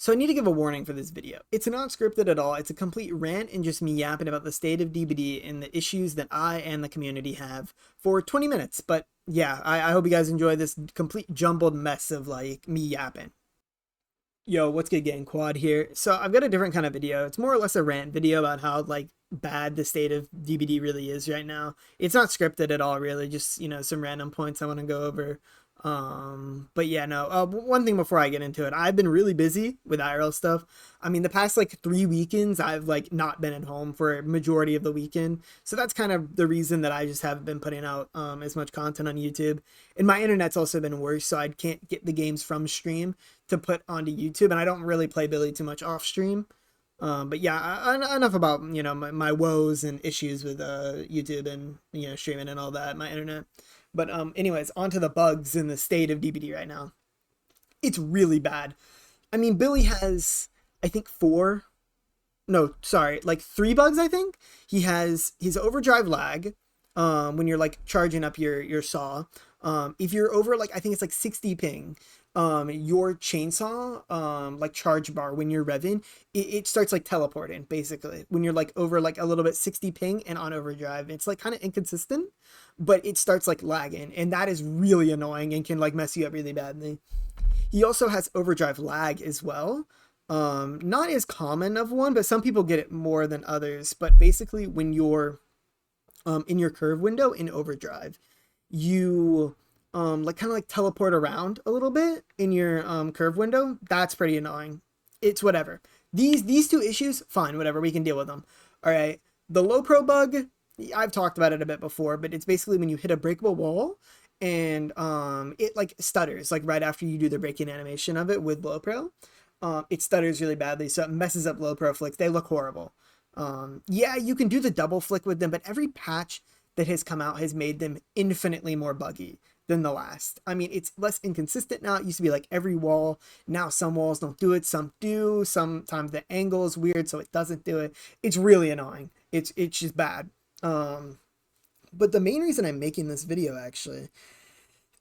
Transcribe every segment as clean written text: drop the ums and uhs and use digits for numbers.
So I need to give a warning for this video. It's not scripted at all. It's a complete rant and just me yapping about the state of DBD and the issues that I and the community have for 20 minutes. But yeah, I hope you guys enjoy this complete jumbled mess of like me yapping. Yo, what's good, gang? Quad here. So I've got a different kind of video. It's more or less a rant video about how like bad the state of DBD really is right now. It's not scripted at all, really. Just, some random points I want to go over. But yeah, no, one thing before I get into it, I've been really busy with IRL stuff. I mean, the past like 3 weekends, I've like not been at home for a majority of the weekend. So that's kind of the reason that I just haven't been putting out, as much content on YouTube. And my internet's also been worse. So I can't get the games from stream to put onto YouTube. And I don't really play Billy too much off stream. But yeah, enough about, my woes and issues with, YouTube and, streaming and all that, my internet. But anyways, onto the bugs in the state of DBD right now. It's really bad. I mean, Billy has, I think like 3 bugs, I think. He has his overdrive lag, when you're like charging up your saw. If you're over like, I think it's like 60 ping, your chainsaw, like charge bar, when you're revving, it starts like teleporting basically when you're like over like a little bit 60 ping and on overdrive. It's like kind of inconsistent, but it starts like lagging, and that is really annoying and can like mess you up really badly. He also has overdrive lag as well. Not as common of one, but some people get it more than others. But basically when you're in your curve window in overdrive, you like kind of like teleport around a little bit in your curve window. That's pretty annoying. It's whatever. These 2 issues, fine, whatever, we can deal with them. All right, the low pro bug, I've talked about it a bit before, but it's basically when you hit a breakable wall and it like stutters like right after you do the breaking animation of it with low pro. It stutters really badly, so it messes up low pro flicks. They look horrible. Yeah, you can do the double flick with them, but every patch that has come out has made them infinitely more buggy than the last. I mean, it's less inconsistent now. It used to be like every wall. Now some walls don't do it, some do. Sometimes the angle is weird, so it doesn't do it. It's really annoying. It's just bad. But the main reason I'm making this video, actually,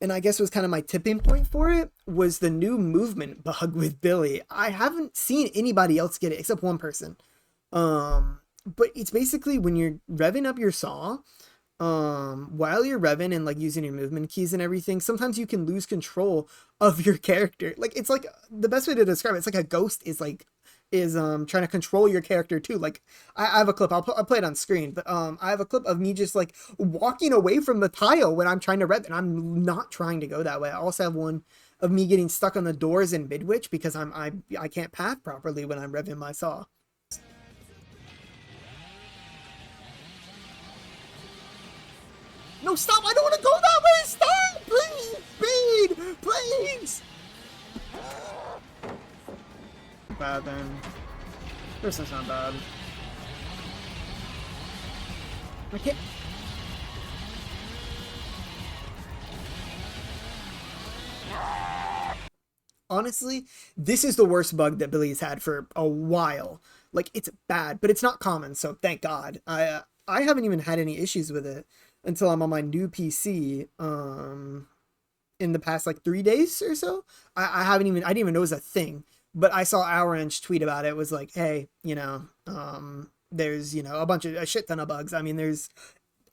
and I guess was kind of my tipping point for it, was the new movement bug with Billy. I haven't seen anybody else get it except one person. But it's basically when you're revving up your saw, while you're revving and like using your movement keys and everything, sometimes you can lose control of your character. Like, it's like, the best way to describe it, it's like a ghost is trying to control your character too. Like, I have a clip, I'll play it on screen, but I have a clip of me just like walking away from the tile when I'm trying to rev, and I'm not trying to go that way. I also have one of me getting stuck on the doors in midwitch because I can't path properly when I'm revving my saw. No, stop! I don't want to go that way! Stop! Please! Speed! Please! Bad then. This is not bad. I can't... Honestly, this is the worst bug that Billy's had for a while. Like, it's bad, but it's not common, so thank God. I haven't even had any issues with it until I'm on my new PC in the past like 3 days or so. I didn't even know it was a thing, but I saw Orange tweet about it. It was like, hey, there's a shit ton of bugs. I mean, there's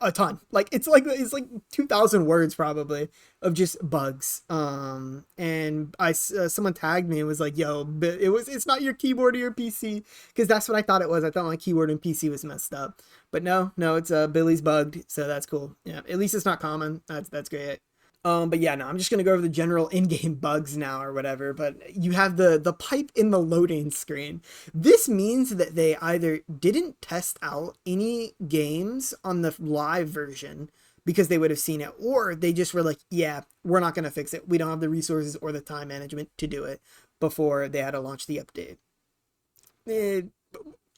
a ton. Like, it's like 2,000 words probably of just bugs. And someone tagged me and was like, yo, it's not your keyboard or your PC, because that's what I thought it was. I thought my keyboard and PC was messed up, but no, it's Billy's bugged, so that's cool. Yeah, at least it's not common. That's great. But yeah, no, I'm just gonna go over the general in-game bugs now or whatever. But you have the pipe in the loading screen. This means that they either didn't test out any games on the live version because they would have seen it, or they just were like, yeah, we're not gonna fix it. We don't have the resources or the time management to do it before they had to launch the update.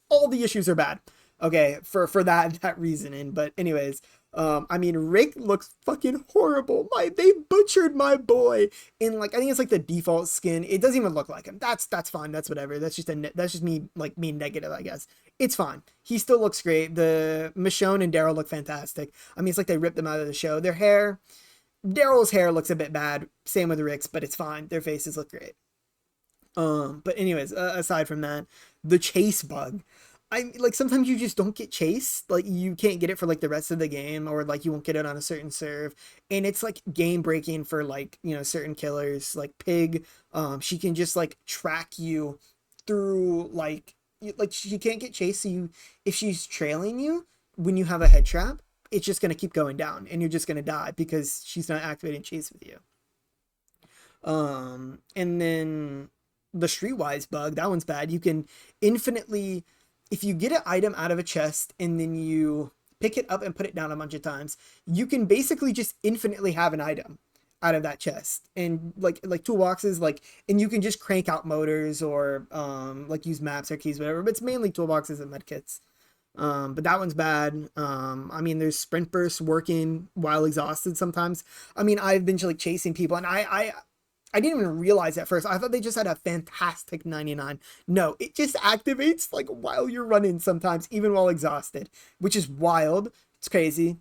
All the issues are bad. Okay, for that reasoning. But anyways, I mean, Rick looks fucking horrible. They butchered my boy in like, I think it's like the default skin. It doesn't even look like him. That's fine. That's whatever. That's just me, like, being negative, I guess. It's fine. He still looks great. The Michonne and Daryl look fantastic. I mean, it's like they ripped them out of the show. Their hair, Daryl's hair looks a bit bad. Same with Rick's, but it's fine. Their faces look great. But anyways, aside from that, the chase bug. I like sometimes you just don't get chase. Like you can't get it for like the rest of the game, or like you won't get it on a certain serve, and it's like game breaking for like certain killers like Pig. She can just like track you through like she can't get chase. So you, if she's trailing you when you have a head trap, it's just gonna keep going down, and you're just gonna die because she's not activating chase with you. And then the streetwise bug, that one's bad. You can infinitely, if you get an item out of a chest and then you pick it up and put it down a bunch of times, you can basically just infinitely have an item out of that chest. And like toolboxes, like, and you can just crank out motors or like use maps or keys, whatever, but it's mainly toolboxes and medkits. But that one's bad. I mean, there's sprint bursts working while exhausted sometimes. I mean, I've been like chasing people, and I didn't even realize at first. I thought they just had a fantastic 99. No, it just activates like while you're running sometimes, even while exhausted, which is wild. It's crazy.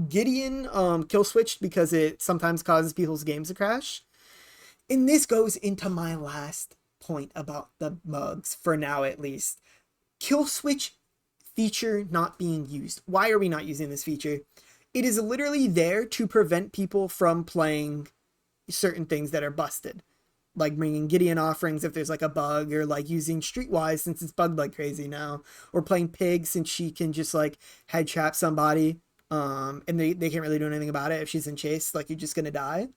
Gideon kill switched because it sometimes causes people's games to crash. And this goes into my last point about the bugs, for now at least. Kill switch feature not being used. Why are we not using this feature? It is literally there to prevent people from playing certain things that are busted, like bringing Gideon offerings if there's like a bug, or like using Streetwise since it's bugged like crazy now, or playing Pig since she can just like head trap somebody, and they can't really do anything about it if she's in chase, like you're just gonna die.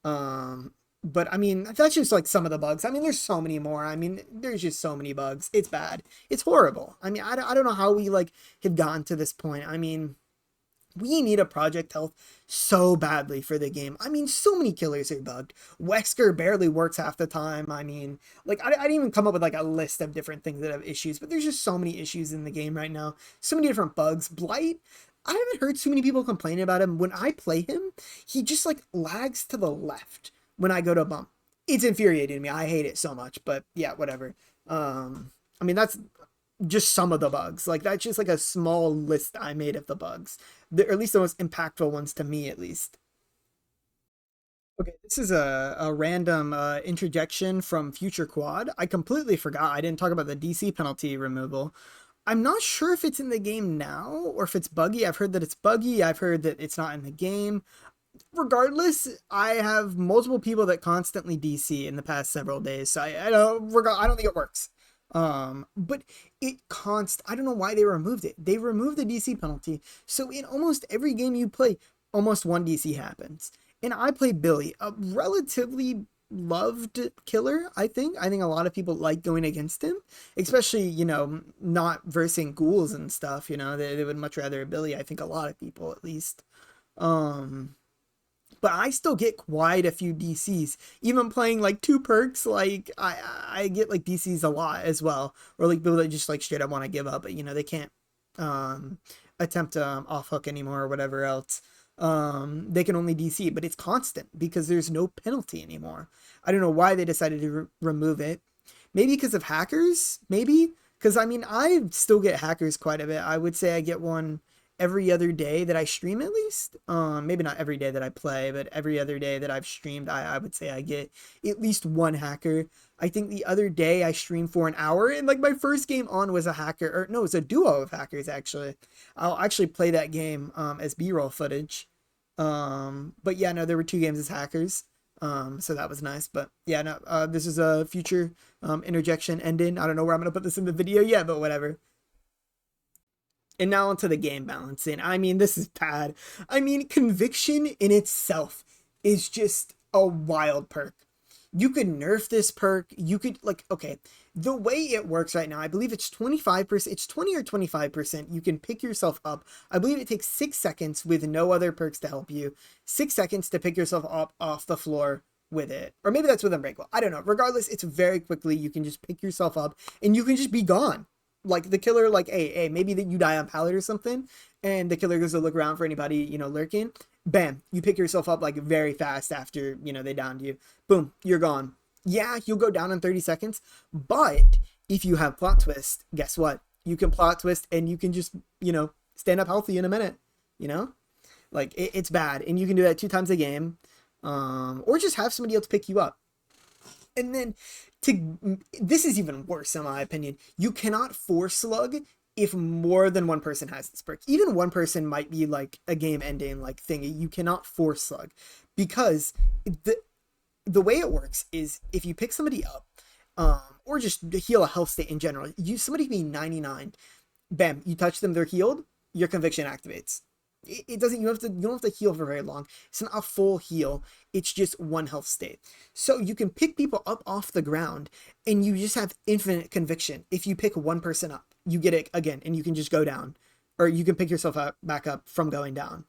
But I mean, that's just like some of the bugs. I mean, there's so many more. I mean, there's just so many bugs. It's bad. It's horrible. I mean, I don't know how we like have gotten to this point. I mean, we need a project health so badly for the game. I mean, so many killers are bugged. Wesker barely works half the time. I mean, like, I didn't even come up with like a list of different things that have issues, but there's just so many issues in the game right now. So many different bugs. Blight, I haven't heard too many people complaining about him. When I play him, he just like lags to the left when I go to bump. It's infuriating me. I hate it so much, but yeah, whatever. I mean, that's just some of the bugs. Like, that's just like a small list I made of the bugs, or at least the most impactful ones to me, at least. Okay, this is a random interjection from Future Quad. I completely forgot. I didn't talk about the DC penalty removal. I'm not sure if it's in the game now or if it's buggy. I've heard that it's buggy. I've heard that it's not in the game. Regardless, I have multiple people that constantly DC in the past several days, so I don't think it works. But I don't know why they removed it. They removed the DC penalty, so in almost every game you play, almost one DC happens. And I play Billy, a relatively loved killer. I think a lot of people like going against him, especially not versing ghouls and stuff. They would much rather a Billy. I think a lot of people, at least. Um, but I still get quite a few DCs. Even playing like two perks, like I get like DCs a lot as well. Or like people that just like straight up want to give up, but they can't um attempt to off hook anymore or whatever else. They can only DC, but it's constant because there's no penalty anymore. I don't know why they decided to remove it. Maybe because of hackers, maybe because I mean I still get hackers quite a bit. I would say I get one every other day that I stream, at least. Maybe not every day that I play, but every other day that I've streamed, I would say I get at least one hacker. I think the other day I streamed for an hour, and like my first game on was a hacker, or no, it was a duo of hackers actually. I'll actually play that game as B-roll footage. But yeah, no, there were two games as hackers. So that was nice. But yeah, no, this is a future interjection ending. I don't know where I'm gonna put this in the video yet, but whatever. And now onto the game balancing. I mean, this is bad. I mean, conviction in itself is just a wild perk. You could nerf this perk. You could like, okay, the way it works right now, I believe it's 25%, it's 20 or 25%. You can pick yourself up. I believe it takes 6 seconds with no other perks to help you. 6 seconds to pick yourself up off the floor with it. Or maybe that's with Unbreakable. I don't know. Regardless, it's very quickly. You can just pick yourself up and you can just be gone. Like the killer, like, hey, maybe that you die on pallet or something, and the killer goes to look around for anybody, lurking. Bam, you pick yourself up like very fast after, they downed you. Boom, you're gone. Yeah, you'll go down in 30 seconds, but if you have plot twist, guess what? You can plot twist and you can just, stand up healthy in a minute, you know? Like, it's bad, and you can do that 2 times a game, or just have somebody else pick you up. And then this is even worse in my opinion. You cannot force slug if more than one person has this perk. Even one person might be like a game ending like thingy. You cannot force slug because the way it works is if you pick somebody up, or just heal a health state in general, somebody be 99, bam, you touch them, they're healed, your conviction activates. It doesn't, you don't have to heal for very long. It's not a full heal. It's just one health state. So you can pick people up off the ground and you just have infinite conviction. If you pick one person up, you get it again and you can just go down, or you can pick yourself back up from going down.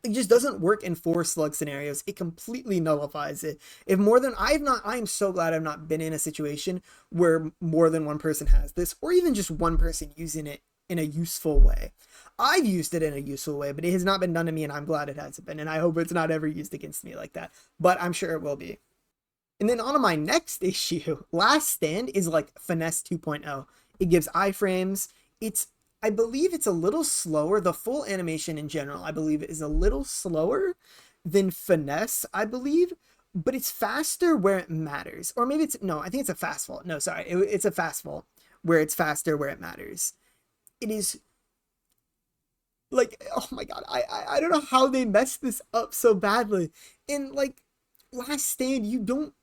It just doesn't work in 4 slug scenarios. It completely nullifies it. If more than I'm so glad I've not been in a situation where more than one person has this, or even just one person using it in a useful way. I've used it in a useful way, but it has not been done to me, and I'm glad it hasn't been, and I hope it's not ever used against me like that, but I'm sure it will be. And then on to my next issue, Last Stand is like Finesse 2.0. It gives iframes. I believe it's a little slower. The full animation in general, I believe, is a little slower than Finesse, I believe, but it's faster where it matters. Or maybe no, I think it's a fast fault. No, sorry, it's a fast fault where it's faster where it matters. It is like, oh my god, I don't know how they messed this up so badly. And like Last Stand, you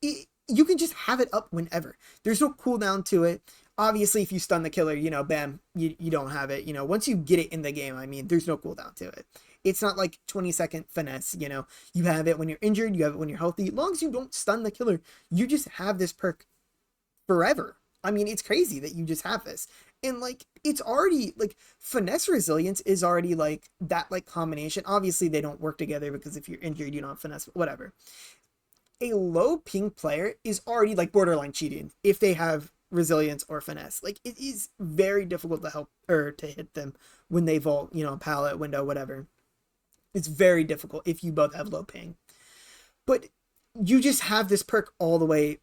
can just have it up whenever. There's no cooldown to it. Obviously, if you stun the killer, bam, you don't have it. Once you get it in the game, I mean, there's no cooldown to it. It's not like 20-second finesse, you have it when you're injured, you have it when you're healthy. As long as you don't stun the killer, you just have this perk forever. I mean, it's crazy that you just have this. And like, it's already like finesse resilience is already like that like combination. Obviously they don't work together because if you're injured, you don't have finesse, whatever. A low ping player is already like borderline cheating if they have resilience or finesse. Like, it is very difficult to help or to hit them when they vault, pallet, window, whatever. It's very difficult if you both have low ping. But you just have this perk all the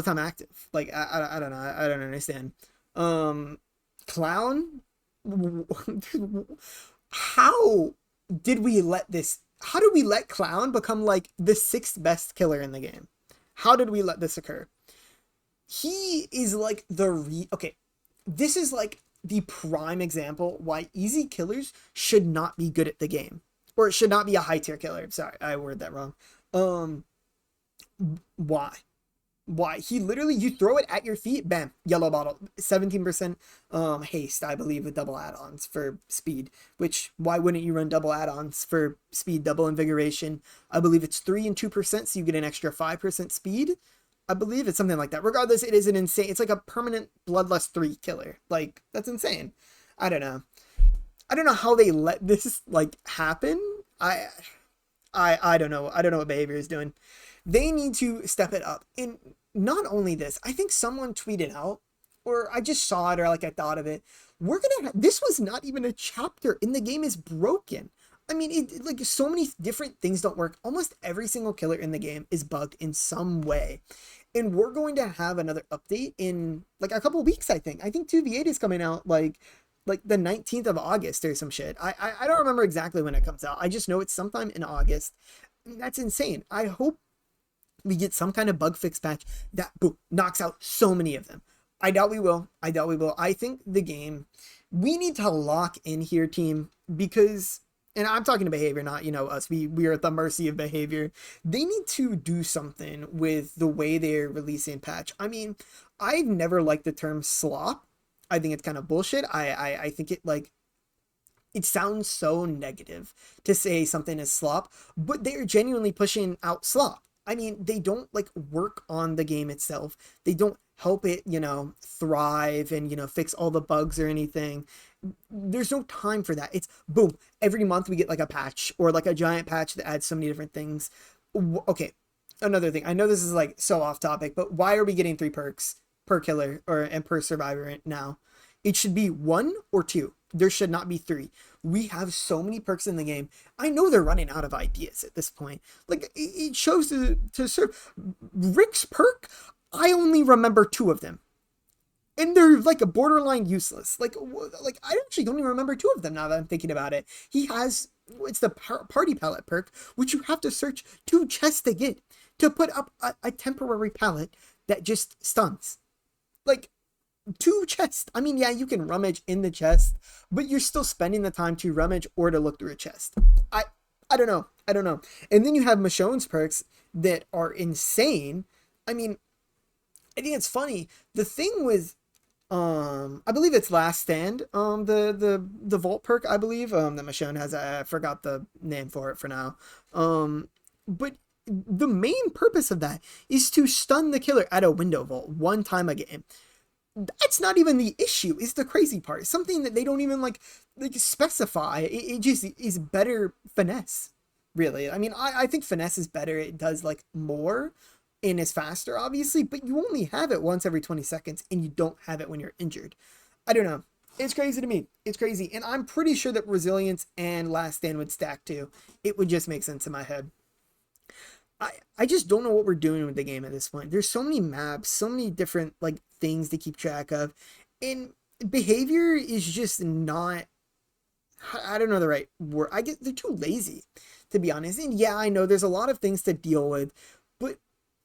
time active. Like, I don't know. I don't understand. Clown? How did we let Clown become like the 6th best killer in the game? How did we let this occur? He is like okay, this is like the prime example why easy killers should not be good at the game, or it should not be a high tier killer. Sorry, I worded that wrong. Why he literally, you throw it at your feet, bam, yellow bottle, 17% haste, I believe, with double add-ons for speed, which why wouldn't you run double add-ons for speed? Double invigoration, I believe it's 3 and 2%, so you get an extra 5% speed. I believe it's something like that. Regardless, it is an insane, it's like a permanent bloodlust 3 killer. Like, that's insane. I don't know how they let this like happen. I don't know what behavior is doing. They need to step it up. And not only this, I think someone tweeted out, or I just saw it, or like I thought of it, this was not even a chapter, and the game is broken. I mean, like, so many different things don't work. Almost every single killer in the game is bugged in some way. And we're going to have another update in like a couple of weeks, I think. I think 2v8 is coming out like the 19th of August or some shit. I don't remember exactly when it comes out. I just know it's sometime in August. That's insane. I hope we get some kind of bug fix patch that boom, knocks out so many of them. I doubt we will. I think the game, we need to lock in here, team, because, and I'm talking to behavior, not, us. We are at the mercy of behavior. They need to do something with the way they're releasing patch. I mean, I've never liked the term slop. I think it's kind of bullshit. I think it sounds so negative to say something is slop, but they're genuinely pushing out slop. I mean, they don't like work on the game itself. They don't help it, thrive and, fix all the bugs or anything. There's no time for that. It's boom, every month we get like a patch or like a giant patch that adds so many different things. Okay, another thing. I know this is like so off topic, but why are we getting 3 perks per killer and per survivor now? It should be 1 or 2. There should not be 3. We have so many perks in the game. I know they're running out of ideas at this point. Like, it shows to serve. Rick's perk, I only remember 2 of them. And they're like a borderline useless. Like I actually don't even remember 2 of them now that I'm thinking about it. He has, it's the party palette perk, which you have to search 2 chests to get. to put up a temporary pallet that just stuns. Like, two chests. I mean, yeah, you can rummage in the chest, but you're still spending the time to rummage or to look through a chest. I I don't know. I don't know. And then you have Michonne's perks that are insane. I mean, I think it's funny. The thing with I believe it's Last Stand, the Vault perk, I believe, that Michonne has. I forgot the name for it for now. But the main purpose of that is to stun the killer at a window vault one time a game. That's not even the issue. Is the crazy part. Something that they don't even like specify. It just is better finesse, really. I mean, I think finesse is better. It does like more and is faster, obviously, but you only have it once every 20 seconds and you don't have it when you're injured. I don't know. It's crazy to me. It's crazy. And I'm pretty sure that Resilience and Last Stand would stack too. It would just make sense in my head. I just don't know what we're doing with the game at this point. There's so many maps, so many different like things to keep track of, and behavior is just not. I don't know the right word. I get they're too lazy, to be honest. And yeah, I know there's a lot of things to deal with, but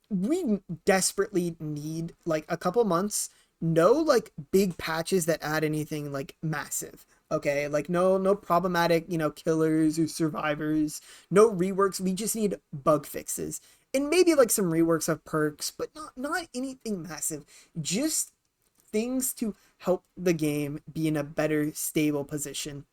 we desperately need like a couple months. No like big patches that add anything like massive. Okay, like no problematic, killers or survivors, no reworks. We just need bug fixes. And maybe like some reworks of perks, but not anything massive. Just things to help the game be in a better stable position.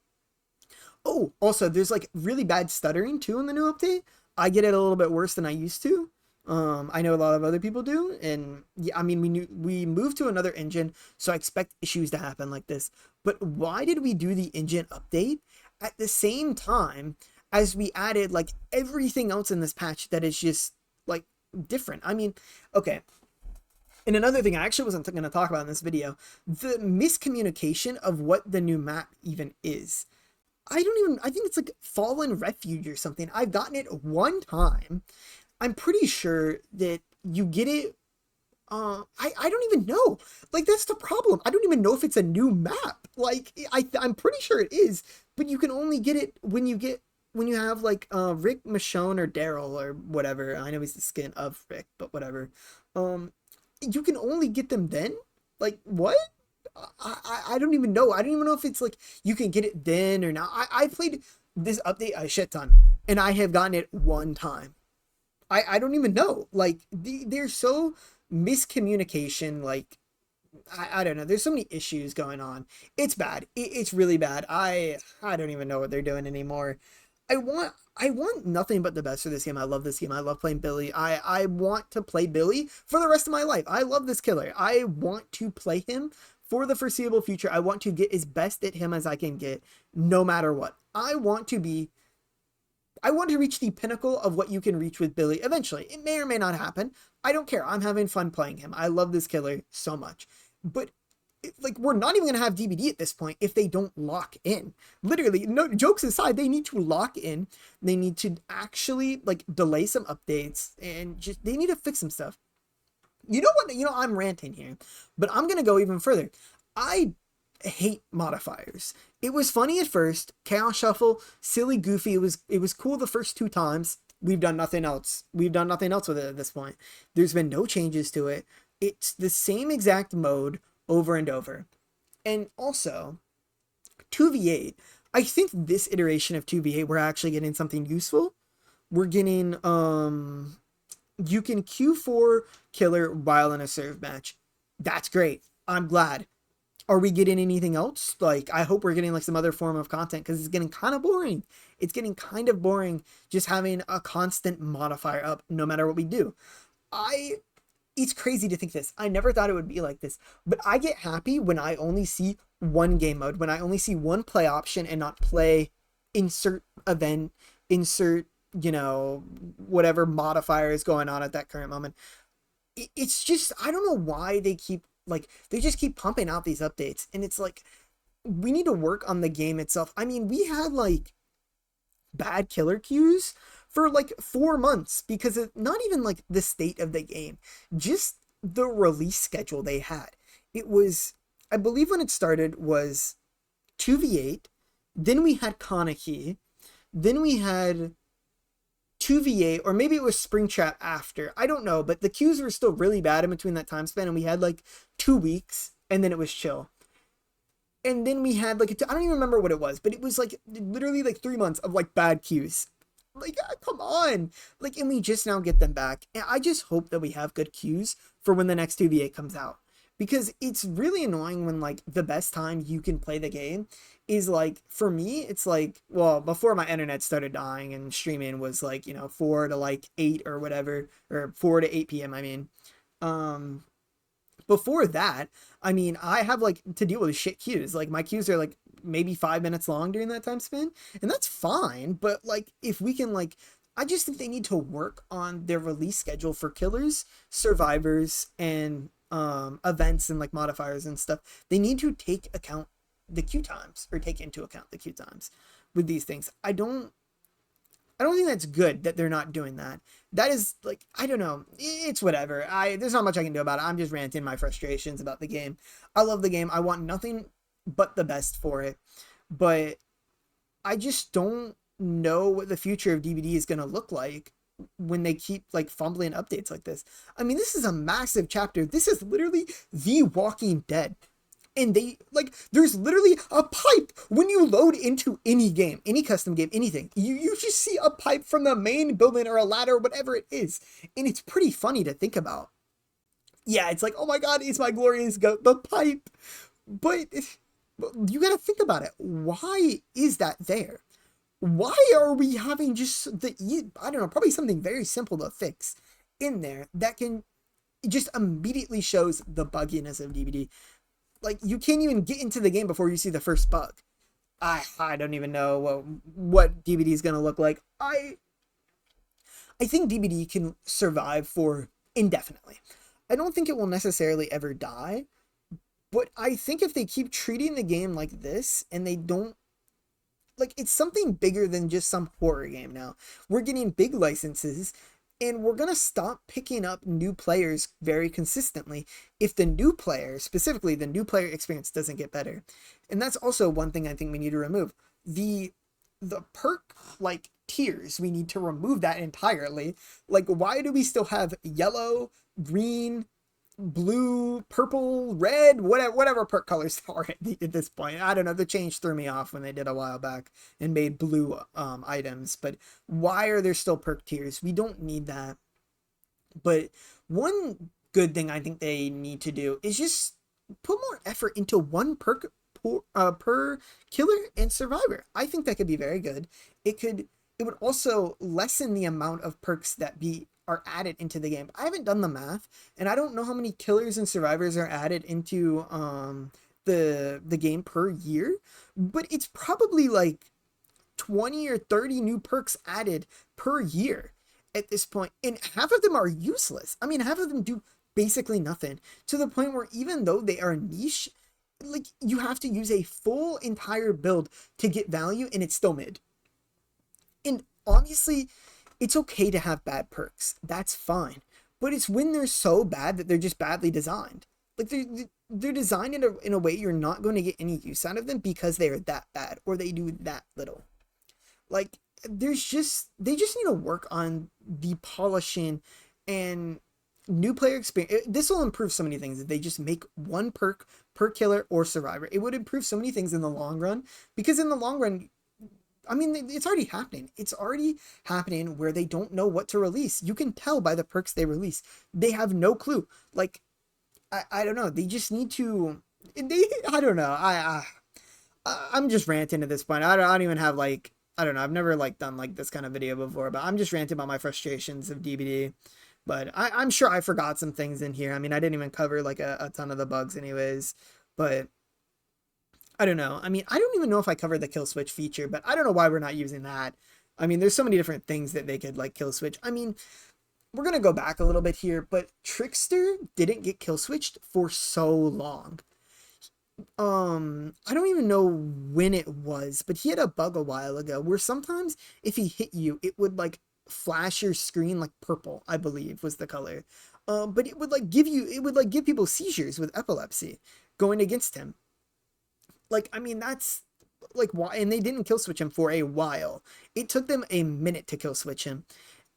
Oh, also there's like really bad stuttering too in the new update. I get it a little bit worse than I used to. I know a lot of other people do, and yeah, I mean, we moved to another engine, so I expect issues to happen like this. But why did we do the engine update at the same time as we added like everything else in this patch that is just like different? I mean, okay. And another thing I actually wasn't going to talk about in this video, the miscommunication of what the new map even is. I think it's like Fallen Refuge or something. I've gotten it one time. I'm pretty sure that you get it. I don't even know. Like, that's the problem. I don't even know if it's a new map. Like, I'm pretty sure it is, but you can only get it when you have like Rick, Michonne, or Daryl or whatever. I know he's the skin of Rick, but whatever. You can only get them then. Like, what? I don't even know. I don't even know if it's like you can get it then or not. I played this update a shit ton, and I have gotten it one time. I don't even know. Like, they're so miscommunication. Like, I don't know. There's so many issues going on. It's bad. It's really bad. I don't even know what they're doing anymore. I want nothing but the best for this game. I love this game. I love playing Billy. I want to play Billy for the rest of my life. I love this killer. I want to play him for the foreseeable future. I want to get as best at him as I can get, no matter what. I want to reach the pinnacle of what you can reach with Billy eventually. It may or may not happen. I don't care. I'm having fun playing him. I love this killer so much. But like, we're not even going to have DBD at this point if they don't lock in. Literally, no jokes aside, they need to lock in. They need to actually like delay some updates and just they need to fix some stuff. You know what? I'm ranting here, but I'm going to go even further. I hate modifiers. It was funny at first, Chaos Shuffle, silly, goofy. It was cool the first two times. We've done nothing else. We've done nothing else with it at this point. There's been no changes to it. It's the same exact mode over and over. And also, 2v8. I think this iteration of 2v8 we're actually getting something useful. We're getting you can Q4 killer while in a serve match. That's great. I'm glad. Are we getting anything else? Like, I hope we're getting like some other form of content, because it's getting kind of boring. It's getting kind of boring just having a constant modifier up no matter what we do. It's crazy to think this. I never thought it would be like this, but I get happy when I only see one game mode, when I only see one play option and not play insert event, insert, whatever modifier is going on at that current moment. It's just, I don't know why they just keep pumping out these updates, and it's like, we need to work on the game itself. I mean, we had like bad killer queues for like 4 months because of not even like the state of the game, just the release schedule they had. It was, I believe when it started was 2v8, then we had Kaneki, then we had 2v8, or maybe it was Springtrap after. I don't know, but the queues were still really bad in between that time span, and we had like 2 weeks, and then it was chill. And then we had like, I don't even remember what it was, but it was like literally like 3 months of like bad queues. Like, come on. Like, and we just now get them back. And I just hope that we have good queues for when the next 2v8 comes out. Because it's really annoying when like the best time you can play the game is like, for me, it's like, well, before my internet started dying and streaming was like, 4 to like 8 or whatever, or 4 to 8 p.m. I mean, um, before that, I mean, I have like to deal with shit queues. Like my queues are like maybe 5 minutes long during that time span, and that's fine. But like, if we can like, I just think they need to work on their release schedule for killers, survivors, and events and like modifiers and stuff. They need to take account the queue times, or take into account the queue times with these things. I don't think that's good that they're not doing that. That is like, I don't know. It's whatever. There's not much I can do about it. I'm just ranting my frustrations about the game. I love the game. I want nothing but the best for it. But I just don't know what the future of DBD is going to look like when they keep like fumbling updates like this. I mean, this is a massive chapter. This is literally The Walking Dead. And they, like, there's literally a pipe when you load into any game, any custom game, anything. You just see a pipe from the main building, or a ladder, whatever it is. And it's pretty funny to think about. Yeah, it's like, oh my god, it's my glorious goat, the pipe. But you gotta think about it. Why is that there? Why are we having just I don't know, probably something very simple to fix in there that can just immediately shows the bugginess of DBD. Like, you can't even get into the game before you see the first bug. I don't even know what DBD is going to look like. I think DBD can survive for indefinitely. I don't think it will necessarily ever die, but I think if they keep treating the game like this, and they don't, like, it's something bigger than just some horror game now. We're getting big licenses, and we're going to stop picking up new players very consistently if the new player, specifically the new player experience, doesn't get better. And that's also one thing I think we need to remove. The perk, like, tiers, we need to remove that entirely. Like, why do we still have yellow, green, blue, purple, red, whatever perk colors are at this point? I don't know. The change threw me off when they did a while back and made blue items. But why are there still perk tiers? We don't need that. But one good thing I think they need to do is just put more effort into one perk per killer and survivor. I think that could be very good. It would also lessen the amount of perks that are added into the game. I haven't done the math, and I don't know how many killers and survivors are added into the game per year, but it's probably like 20 or 30 new perks added per year at this point, and half of them are useless. I mean, half of them do basically nothing, to the point where even though they are niche, like, you have to use a full entire build to get value, and it's still mid. And honestly, it's okay to have bad perks. That's fine. But it's when they're so bad that they're just badly designed. Like, they're designed in a way you're not going to get any use out of them because they are that bad, or they do that little. Like, they just need to work on the polishing and new player experience. This will improve so many things if they just make one perk per killer or survivor. It would improve so many things in the long run, because in the long run, I mean, it's already happening. It's already happening where they don't know what to release. You can tell by the perks they release. They have no clue. Like, I don't know. They just need to. I don't know. I'm just ranting at this point. I don't even have like. I don't know. I've never like done like this kind of video before, but I'm just ranting about my frustrations of DBD. But I'm sure I forgot some things in here. I mean, I didn't even cover like a ton of the bugs, anyways. But I don't know. I mean, I don't even know if I covered the kill switch feature, but I don't know why we're not using that. I mean, there's so many different things that they could like kill switch. I mean, we're going to go back a little bit here, but Trickster didn't get kill switched for so long. I don't even know when it was, but he had a bug a while ago where sometimes if he hit you, it would like flash your screen like purple, I believe was the color. But it would like give people seizures with epilepsy going against him. Like, I mean, that's like why, and they didn't kill switch him for a while. It took them a minute to kill switch him.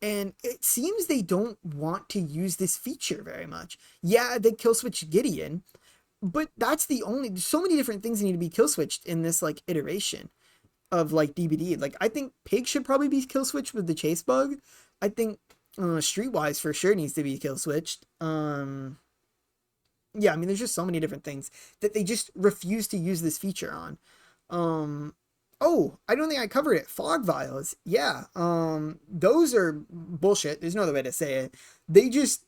And it seems they don't want to use this feature very much. Yeah, they kill switch Gideon, but that's the only, there's so many different things that need to be kill switched in this like iteration of like DBD. Like I think Pig should probably be kill switched with the chase bug. I think Streetwise for sure needs to be kill switched. Yeah, I mean there's just so many different things that they just refuse to use this feature on. Um Oh, I don't think I covered it. Fog vials. Yeah. Those are bullshit. There's no other way to say it. They just,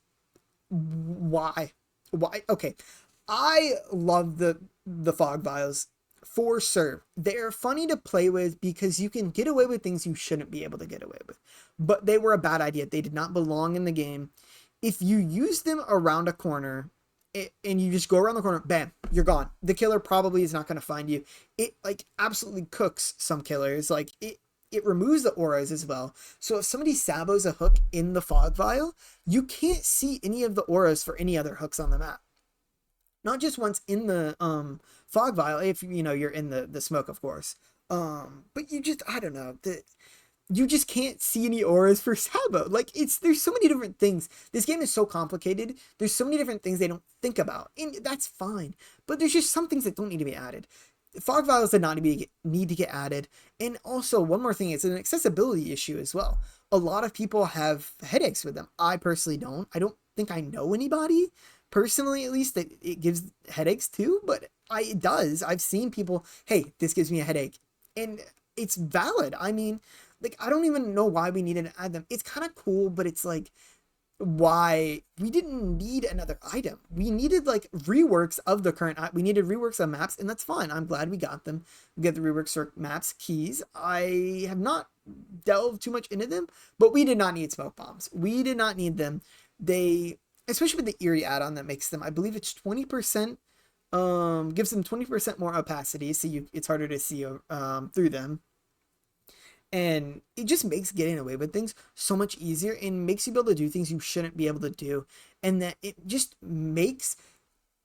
why? Why? Okay. I love the fog vials for sure. They're funny to play with because you can get away with things you shouldn't be able to get away with. But they were a bad idea. They did not belong in the game. If you use them around a corner and you just go around the corner, bam, you're gone. The killer probably is not going to find you. It like absolutely cooks some killers. Like it removes the auras as well. So if somebody sabos a hook in the fog vial, you can't see any of the auras for any other hooks on the map. Not just once in the fog vial, if you know you're in the smoke, of course. But you just, I don't know, you just can't see any auras for Sabo. Like there's so many different things. This game is so complicated. There's so many different things they don't think about, and that's fine. But there's just some things that don't need to be added. Fog vials did not need to get added. And also one more thing, it's an accessibility issue as well. A lot of people have headaches with them. I personally don't. I don't think I know anybody personally, at least, that it gives headaches to, but it does. I've seen people, hey, this gives me a headache, and it's valid. I mean, like, I don't even know why we needed to add them. It's kind of cool, but it's like, why we didn't need another item. We needed like reworks of the current, we needed reworks of maps, and that's fine. I'm glad we got them. We get the reworks for maps keys. I have not delved too much into them, but we did not need smoke bombs. We did not need them. They, especially with the eerie add-on that makes them, I believe it's 20%, gives them 20% more opacity, so it's harder to see through them. And it just makes getting away with things so much easier and makes you be able to do things you shouldn't be able to do. And that it just makes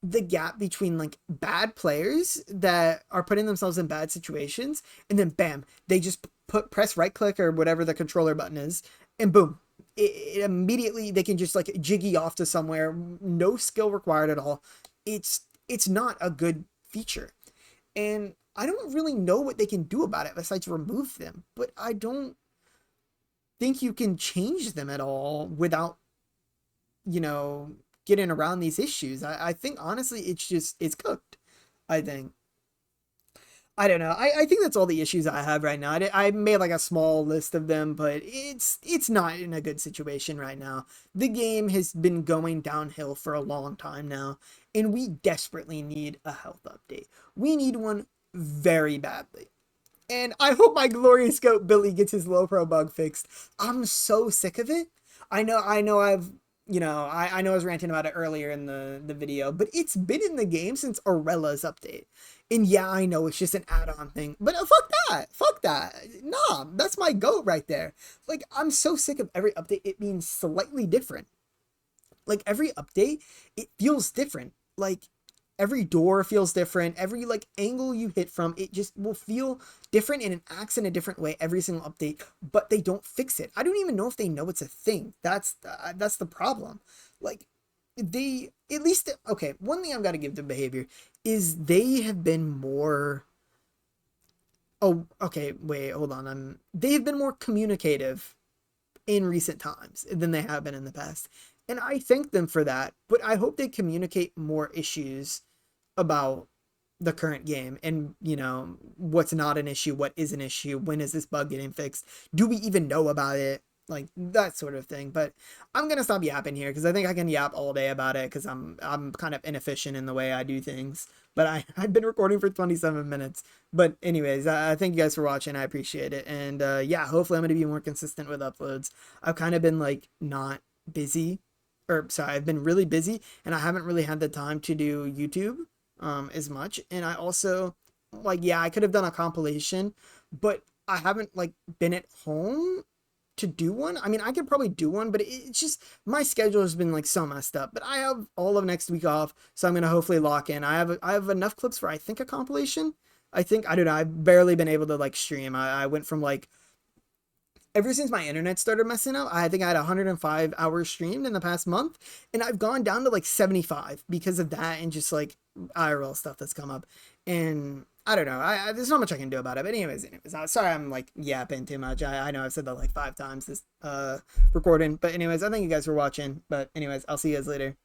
the gap between like bad players that are putting themselves in bad situations, and then bam, they just press right click or whatever the controller button is, and boom, it immediately they can just like jiggy off to somewhere, no skill required at all. It's not a good feature. And I don't really know what they can do about it besides remove them, but I don't think you can change them at all without, you know, getting around these issues. I think honestly, it's cooked. I think. I don't know. I think that's all the issues I have right now. I made like a small list of them, but it's not in a good situation right now. The game has been going downhill for a long time now, and we desperately need a health update. We need one very badly. And I hope my glorious goat Billy gets his low pro bug fixed. I'm so sick of it. I know I was ranting about it earlier in the video, but it's been in the game since Aurella's update. And yeah, I know it's just an add-on thing, but fuck that. Fuck that. Nah, that's my goat right there. Like, I'm so sick of every update it being slightly different. Like, every update, it feels different. Like, every door feels different. Every, like, angle you hit from, it just will feel different, and it acts in a different way every single update, but they don't fix it. I don't even know if they know it's a thing. That's the problem. Like, they, at least, okay, one thing I've got to give them behavior is they have been more, oh, okay, wait, hold on, they have been more communicative in recent times than they have been in the past. And I thank them for that, but I hope they communicate more issues about the current game, and, you know, what's not an issue, what is an issue, when is this bug getting fixed, do we even know about it, like that sort of thing. But I'm gonna stop yapping here because I think I can yap all day about it because I'm kind of inefficient in the way I do things. But I've been recording for 27 minutes. But anyways, I thank you guys for watching. I appreciate it. And yeah, hopefully I'm gonna be more consistent with uploads. I've kind of been like not busy, or sorry, I've been really busy, and I haven't really had the time to do YouTube as much. And I also, like, yeah, I could have done a compilation, but I haven't like been at home to do one. I mean, I could probably do one, but it's just my schedule has been like so messed up. But I have all of next week off, so I'm gonna hopefully lock in. I have enough clips for I think a compilation. I don't know. I've barely been able to like stream. I went from like ever since my internet started messing up, I think I had 105 hours streamed in the past month, and I've gone down to like 75 because of that and just like IRL stuff that's come up. And I don't know. There's not much I can do about it. But anyways, sorry I'm like yapping too much. I know I've said that like 5 times this recording. But anyways, I thank you guys for watching. But anyways, I'll see you guys later.